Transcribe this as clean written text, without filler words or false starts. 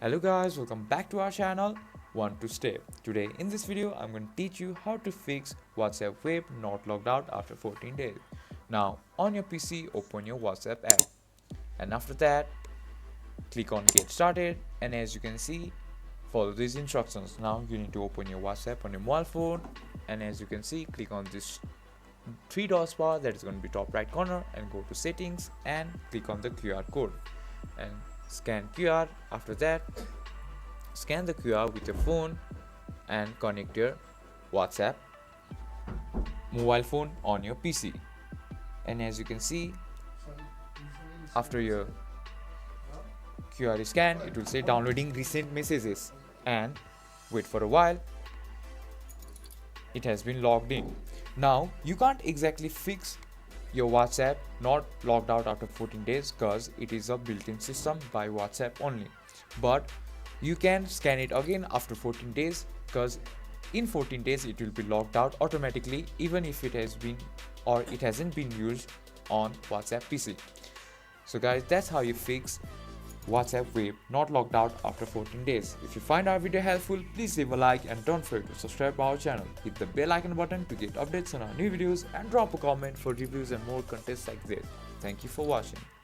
Hello guys, welcome back to our channel One to Stay. Today in this video I'm going to teach you how to fix WhatsApp web not logged out after 14 days. Now on your PC open your WhatsApp app and after that click on get started, and as you can see follow these instructions. Now you need to open your WhatsApp on your mobile phone, and as you can see click on this three dots bar that is going to be top right corner and go to settings and click on the QR code and scan QR. After that scan the QR with your phone and connect your WhatsApp mobile phone on your PC, and as you can see after your QR is scanned it will say downloading recent messages, and wait for a while, it has been logged in. Now you can't exactly fix your WhatsApp not logged out after 14 days because it is a built-in system by WhatsApp only, but you can scan it again after 14 days because in 14 days it will be logged out automatically even if it has been or it hasn't been used on WhatsApp PC. So guys, that's how you fix WhatsApp web not logged out after 14 days. If you find our video helpful, please leave a like and don't forget to subscribe to our channel. Hit the bell icon button to get updates on our new videos and drop a comment for reviews and more contents like this. Thank you for watching.